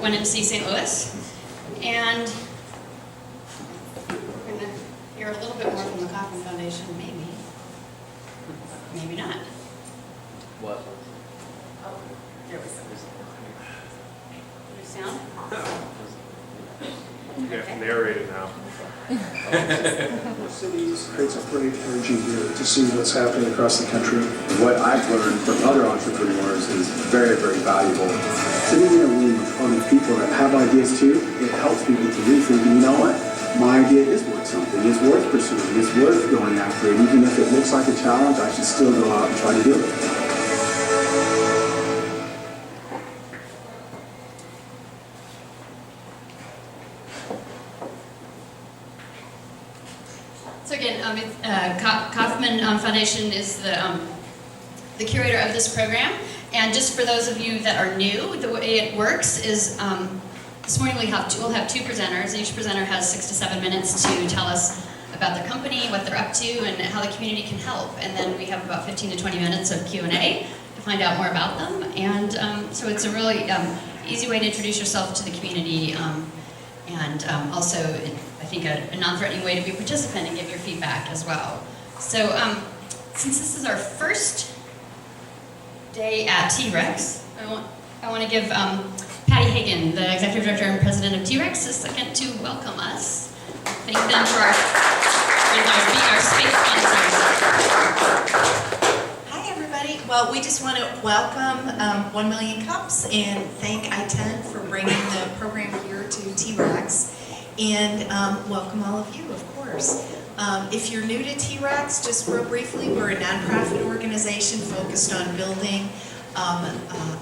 1MC St. Louis. And we're going to hear a little bit more from the Kaufman Foundation, maybe. Maybe not. What? Oh, there we go. New sound? You have to narrate it now. The city creates a great energy here to see what's happening across the country. What I've learned from other entrepreneurs is very, very valuable. Sitting in a room with other people that have ideas too, it helps people to rethink, you know what? My idea is worth something. It's worth pursuing. It's worth going after it. Even if it looks like a challenge, I should still go out and try to do it. So again, Kaufman Foundation is the curator of this program. And just for those of you that are new, the way it works is this morning we'll have two presenters. Each presenter has 6 to 7 minutes to tell us about their company, what they're up to, and how the community can help. And then we have about 15 to 20 minutes of Q&A to find out more about them. And so it's a really easy way to introduce yourself to the community, and also, I think, a non-threatening way to be a participant and give your feedback as well. So since this is our first day at T-Rex, I want to give Patty Hagan, the Executive Director and President of T-Rex, a second to welcome us. Thank them for being our space sponsors. Hi everybody. Well, we just want to welcome 1 Million Cups and thank I-10 for bringing the program here to T-Rex, and welcome all of you, of course. If you're new to T-Rex, just real briefly, we're a nonprofit organization focused on building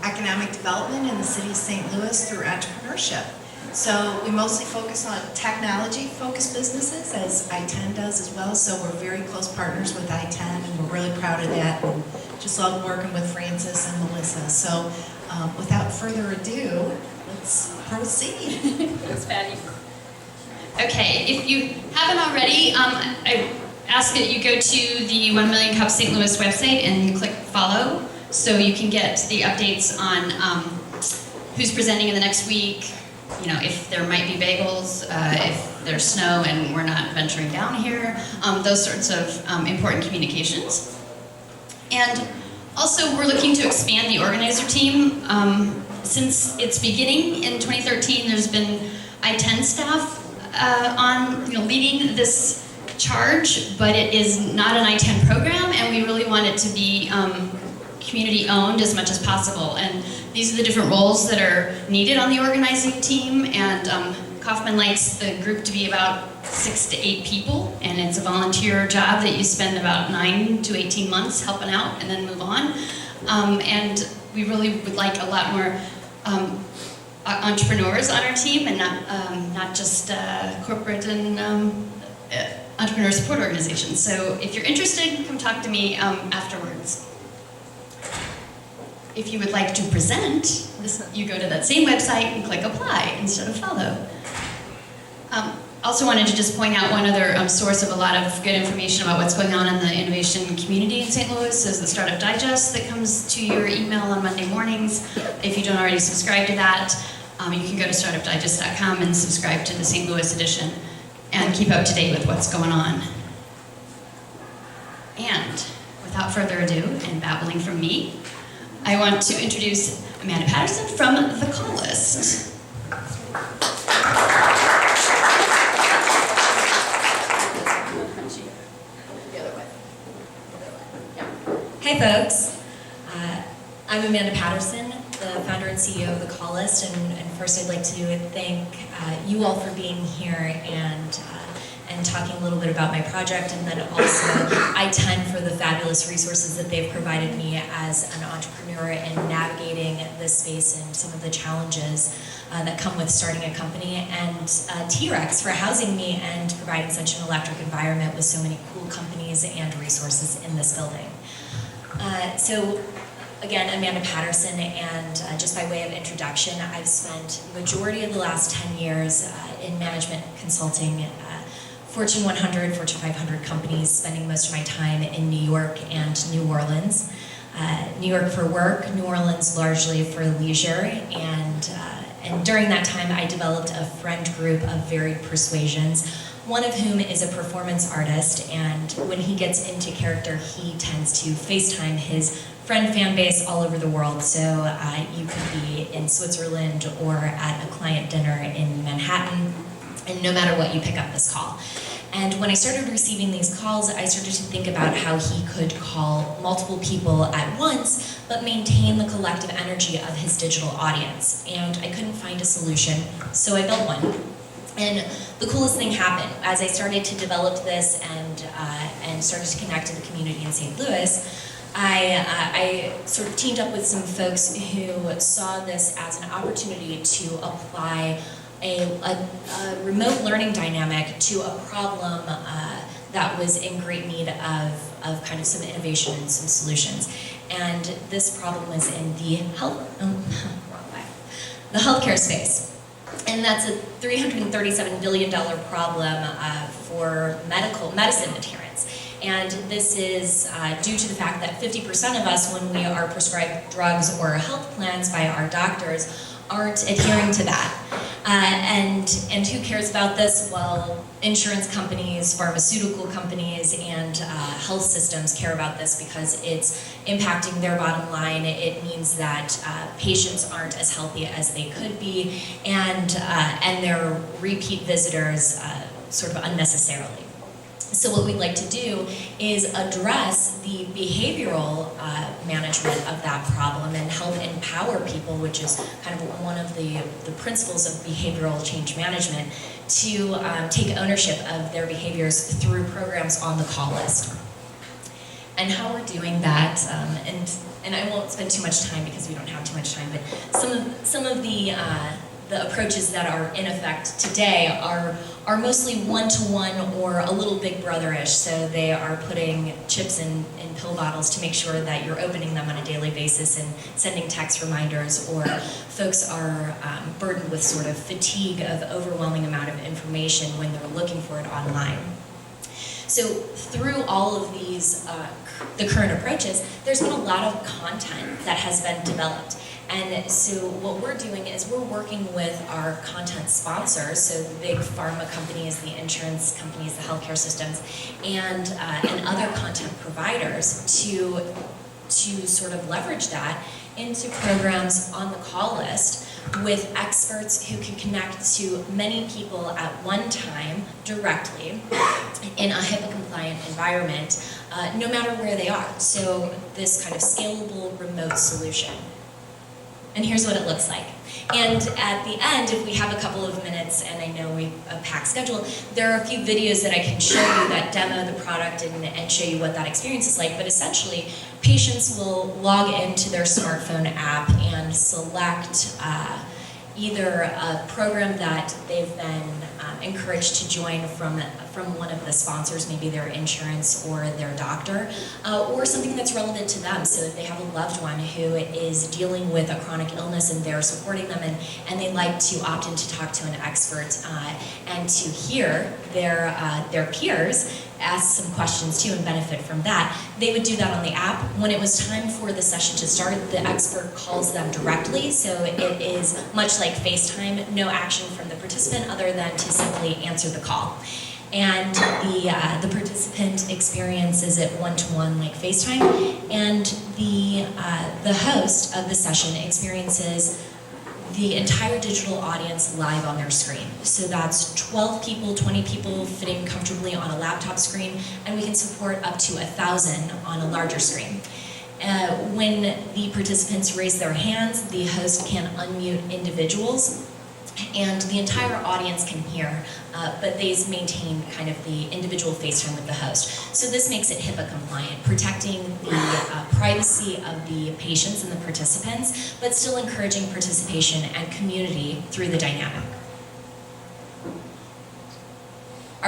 economic development in the city of St. Louis through entrepreneurship. So we mostly focus on technology-focused businesses, as I-10 does as well, so we're very close partners with I-10, and we're really proud of that, and just love working with Francis and Melissa. So without further ado, let's proceed. Thanks, Patty. Okay, if you haven't already, I ask that you go to the 1 Million Cups St. Louis website and you click follow, so you can get the updates on who's presenting in the next week, you know, if there might be bagels, if there's snow and we're not venturing down here, those sorts of important communications. And also, we're looking to expand the organizer team. Since its beginning in 2013, there's been I-10 staff leading this charge, but it is not an I-10 program, and we really want it to be community owned as much as possible. And these are the different roles that are needed on the organizing team, and Kaufman likes the group to be about 6 to 8 people, and it's a volunteer job that you spend about 9 to 18 months helping out and then move on. And we really would like a lot more entrepreneurs on our team, and not just corporate and entrepreneur support organizations. So if you're interested, come talk to me afterwards. If you would like to present, you go to that same website and click apply instead of follow. Also wanted to just point out one other source of a lot of good information about what's going on in the innovation community in St. Louis is the Startup Digest that comes to your email on Monday mornings. If you don't already subscribe to that, you can go to startupdigest.com and subscribe to the St. Louis edition and keep up to date with what's going on. And without further ado, and babbling from me, I want to introduce Amanda Patterson from TheCallList. Hi folks, I'm Amanda Patterson, the founder and CEO of TheCallList, and first I'd like to thank you all for being here and talking a little bit about my project, and then also I-10 for the fabulous resources that they've provided me as an entrepreneur in navigating this space and some of the challenges that come with starting a company, and T-Rex for housing me and providing such an electric environment with so many cool companies and resources in this building. So again, Amanda Patterson, and just by way of introduction, I've spent the majority of the last 10 years in management consulting, Fortune 100, Fortune 500 companies, spending most of my time in New York and New Orleans. New York for work, New Orleans largely for leisure, and and during that time, I developed a friend group of varied persuasions, one of whom is a performance artist, and when he gets into character, he tends to FaceTime his friend fan base all over the world. So you could be in Switzerland or at a client dinner in Manhattan, and no matter what, you pick up this call. And when I started receiving these calls, I started to think about how he could call multiple people at once, but maintain the collective energy of his digital audience. And I couldn't find a solution, so I built one. And the coolest thing happened. As I started to develop this and started to connect to the community in St. Louis, I sort of teamed up with some folks who saw this as an opportunity to apply a remote learning dynamic to a problem that was in great need of kind of some innovation and some solutions. And this problem was in the the healthcare space. And that's a $337 billion problem for medicine adherence. And this is due to the fact that 50% of us, when we are prescribed drugs or health plans by our doctors, aren't adhering to that. And who cares about this? Well, insurance companies, pharmaceutical companies, and health systems care about this because it's impacting their bottom line. It means that patients aren't as healthy as they could be, and they're repeat visitors sort of unnecessarily. So what we'd like to do is address the behavioral management of that problem and help empower people, which is kind of one of the principles of behavioral change management, to take ownership of their behaviors through programs on the call list. And how we're doing that, and I won't spend too much time because we don't have too much time, but some of the approaches that are in effect today are mostly one-to-one or a little big brother-ish. So they are putting chips in pill bottles to make sure that you're opening them on a daily basis and sending text reminders, or folks are burdened with sort of fatigue of overwhelming amount of information when they're looking for it online. So through all of these, the current approaches, there's been a lot of content that has been developed. And so what we're doing is we're working with our content sponsors, so the big pharma companies, the insurance companies, the healthcare systems, and other content providers to sort of leverage that into programs on the call list with experts who can connect to many people at one time directly in a HIPAA-compliant environment, no matter where they are. So this kind of scalable remote solution. And here's what it looks like. And at the end, if we have a couple of minutes, and I know we have a packed schedule, there are a few videos that I can show you that demo the product and show you what that experience is like. But essentially, patients will log into their smartphone app and select either a program that they've been encouraged to join from one of the sponsors, maybe their insurance or their doctor, or something that's relevant to them. So if they have a loved one who is dealing with a chronic illness and they're supporting them and they'd like to opt in to talk to an expert and to hear their peers ask some questions too and benefit from that, they would do that on the app. When it was time for the session to start, the expert calls them directly, so it is much like FaceTime, no action from the participant other than to simply answer the call. And the participant experiences it one-to-one like FaceTime, and the host of the session experiences the entire digital audience live on their screen. So that's 12 people, 20 people fitting comfortably on a laptop screen, and we can support up to 1,000 on a larger screen. When the participants raise their hands, the host can unmute individuals, and the entire audience can hear, but they maintain kind of the individual FaceTime with the host. So this makes it HIPAA compliant, protecting the privacy of the patients and the participants, but still encouraging participation and community through the dynamic.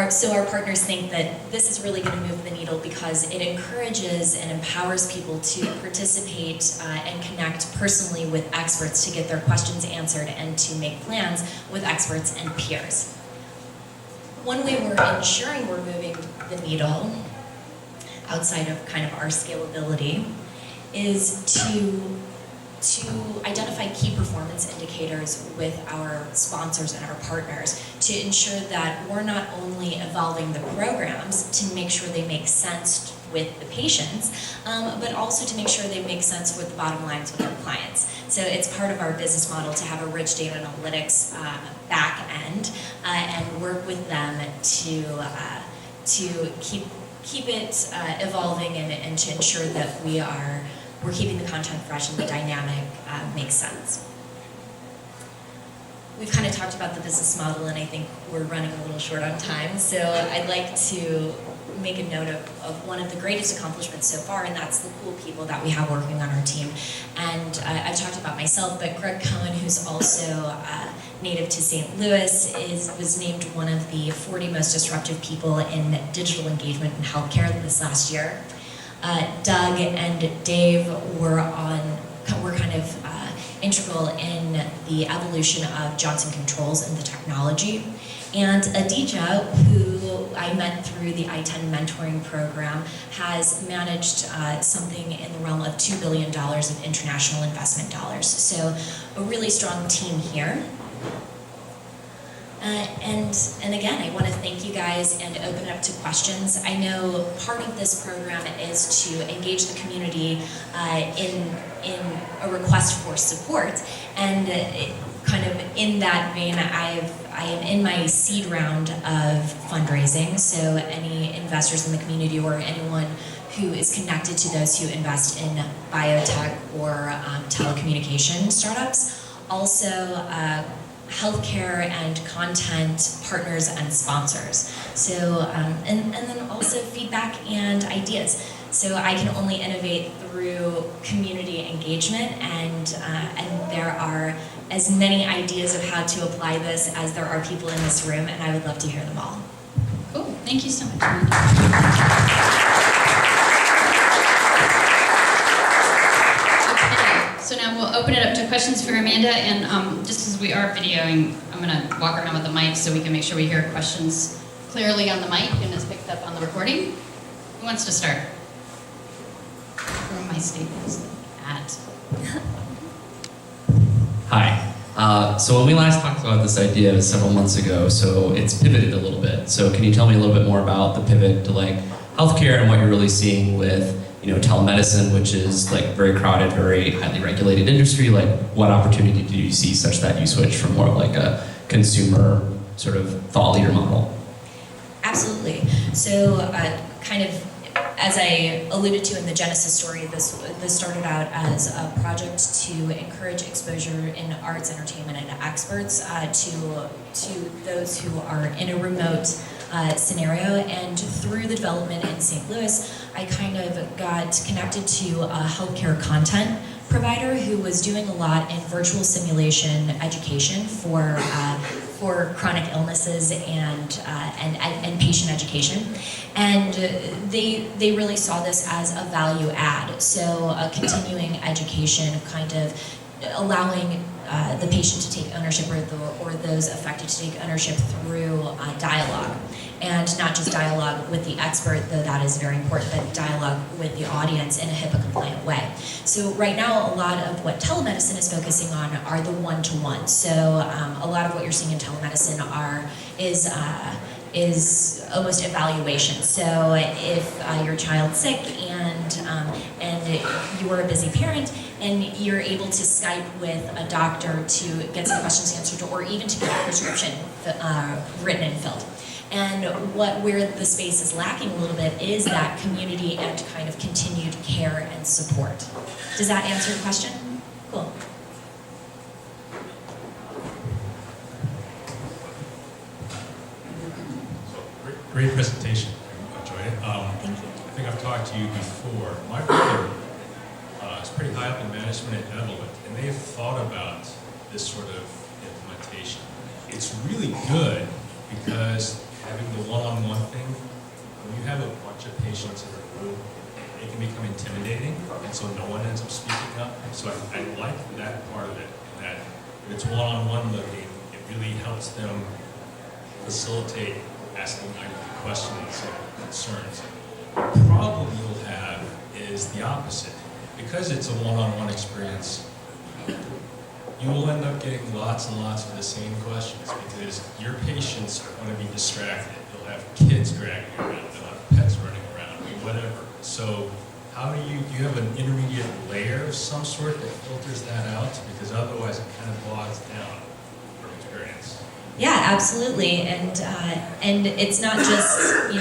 So our partners think that this is really going to move the needle because it encourages and empowers people to participate and connect personally with experts to get their questions answered and to make plans with experts and peers. One way we're ensuring we're moving the needle outside of kind of our scalability is to to identify key performance indicators with our sponsors and our partners to ensure that we're not only evolving the programs to make sure they make sense with the patients, but also to make sure they make sense with the bottom lines with our clients. So it's part of our business model to have a rich data analytics back end and work with them to keep it evolving and to ensure that we're keeping the content fresh and the dynamic makes sense. We've kind of talked about the business model, and I think we're running a little short on time, so I'd like to make a note of one of the greatest accomplishments so far, and that's the cool people that we have working on our team. And I've talked about myself, but Greg Cohen, who's also native to St. Louis, was named one of the 40 most disruptive people in digital engagement in healthcare this last year. Doug and Dave were kind of integral in the evolution of Johnson Controls and the technology. And Adija, who I met through the I-10 mentoring program, has managed something in the realm of $2 billion of international investment dollars. So a really strong team here. And again, I want to thank you guys and open it up to questions. I know part of this program is to engage the community in a request for support, and kind of in that vein, I am in my seed round of fundraising, so any investors in the community or anyone who is connected to those who invest in biotech or telecommunication startups. Also, healthcare and content partners and sponsors. So, and then also feedback and ideas. So I can only innovate through community engagement, and there are as many ideas of how to apply this as there are people in this room, and I would love to hear them all. Cool, thank you so much, Amanda. So now we'll open it up to questions for Amanda, and just as we are videoing, I'm going to walk around with the mic so we can make sure we hear questions clearly on the mic and it's picked up on the recording. Who wants to start? Where are my staples at? Hi. So when we last talked about this idea several months ago, so it's pivoted a little bit. So can you tell me a little bit more about the pivot to like healthcare and what you're really seeing with telemedicine, which is like very crowded, very highly regulated industry? Like, what opportunity do you see such that you switch from more like a consumer sort of thought leader model? Absolutely. So, kind of as I alluded to in the Genesis story, this started out as a project to encourage exposure in arts, entertainment, and experts to those who are in a remote scenario. And through the development in St. Louis, I kind of got connected to a healthcare content provider who was doing a lot in virtual simulation education for chronic illnesses and patient education, and they really saw this as a value add. So a continuing education, kind of allowing the patient to take ownership, or those affected to take ownership through dialogue. And not just dialogue with the expert, though that is very important, but dialogue with the audience in a HIPAA-compliant way. So right now, a lot of what telemedicine is focusing on are the one-to-one. So a lot of what you're seeing in telemedicine is almost evaluation. So if your child's sick and you're a busy parent, and you're able to Skype with a doctor to get some questions answered, or even to get a prescription written and filled. And where the space is lacking a little bit is that community and kind of continued care and support. Does that answer your question? Cool. Great presentation. I enjoyed it. Thank you. I think I've talked to you before. My brother is pretty high up in management at Evolent, and they've thought about this sort of implementation. It's really good because having the one-on-one thing, when you have a bunch of patients in a room, it can become intimidating, and so no one ends up speaking up. So I like that part of it, that if it's one-on-one looking, it really helps them facilitate asking questions and concerns. The problem you'll have is the opposite. Because it's a one-on-one experience, you will end up getting lots and lots of the same questions because your patients are going to be distracted. You'll have kids dragging around, you'll have pets running around, whatever. So how do you have an intermediate layer of some sort that filters that out? Because otherwise it kind of bogs down from experience. Yeah, absolutely, and it's not just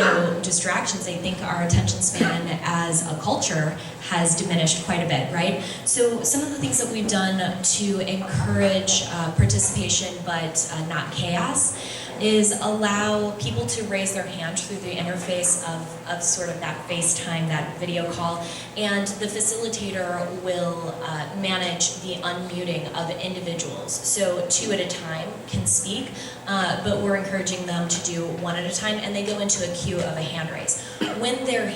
distractions. I think our attention span as a culture has diminished quite a bit, right? So some of the things that we've done to encourage participation but not chaos is allow people to raise their hand through the interface of sort of that FaceTime, that video call, and the facilitator will manage the unmuting of individuals. So 2 at a time can speak, but we're encouraging them to do 1 at a time, and they go into a queue of a hand raise. When they're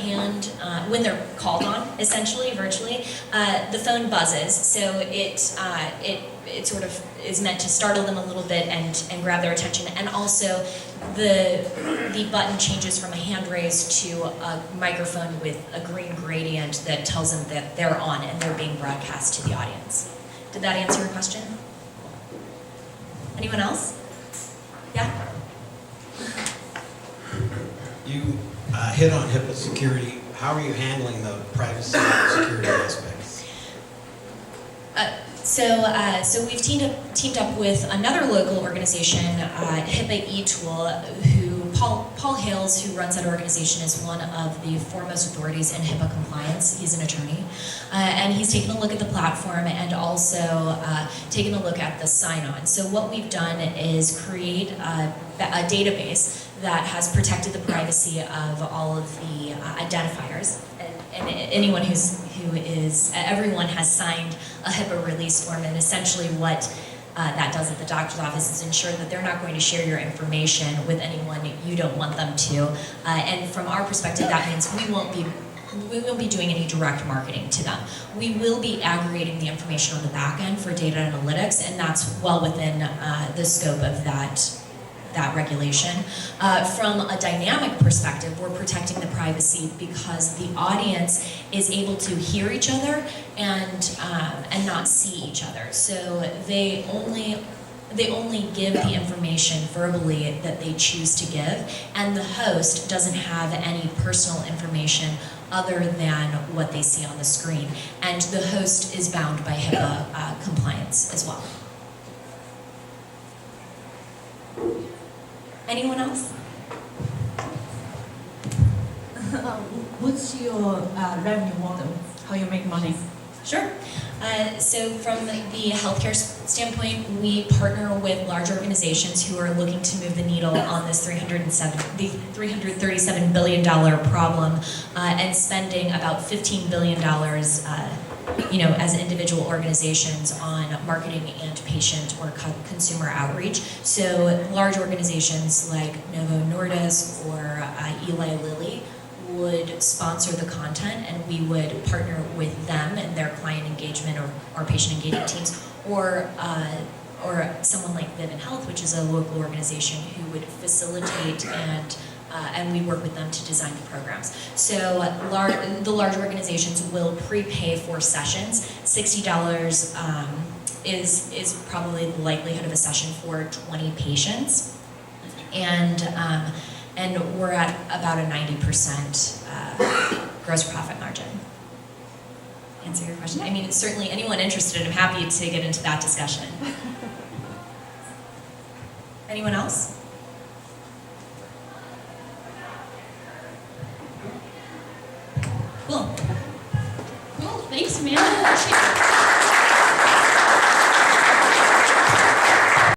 called on, essentially, virtually, the phone buzzes, so it sort of is meant to startle them a little bit and grab their attention. And also, the button changes from a hand raise to a microphone with a green gradient that tells them that they're on and they're being broadcast to the audience. Did that answer your question? Anyone else? Yeah? You hit on HIPAA security. How are you handling the privacy and security aspects? So we've teamed up with another local organization, HIPAA eTool, who Paul Hales, who runs that organization, is one of the foremost authorities in HIPAA compliance. He's an attorney, and he's taken a look at the platform and also taken a look at the sign-on. So what we've done is create a database that has protected the privacy of all of the identifiers, and anyone everyone has signed a HIPAA release form, and essentially what that does at the doctor's office is ensure that they're not going to share your information with anyone you don't want them to. And from our perspective, that means we won't be doing any direct marketing to them. We will be aggregating the information on the back end for data analytics, and that's well within the scope of that regulation. From a dynamic perspective, we're protecting the privacy because the audience is able to hear each other and not see each other. So they only give the information verbally that they choose to give, and the host doesn't have any personal information other than what they see on the screen. And the host is bound by HIPAA compliance as well. Anyone else? What's your revenue model? How you make money? Sure. So from the healthcare standpoint, we partner with large organizations who are looking to move the needle on this $337 billion problem and spending about $15 billion as individual organizations on marketing and patient or consumer outreach. So large organizations like Novo Nordisk or Eli Lilly would sponsor the content, and we would partner with them and their client engagement or patient engagement teams, or someone like Vivint Health, which is a local organization who would facilitate and we work with them to design the programs. So the large organizations will prepay for sessions. $60 is probably the likelihood of a session for 20 patients, and we're at about a 90% gross profit margin. Answer your question? I mean, certainly anyone interested, I'm happy to get into that discussion. Anyone else? Cool. Thanks, man.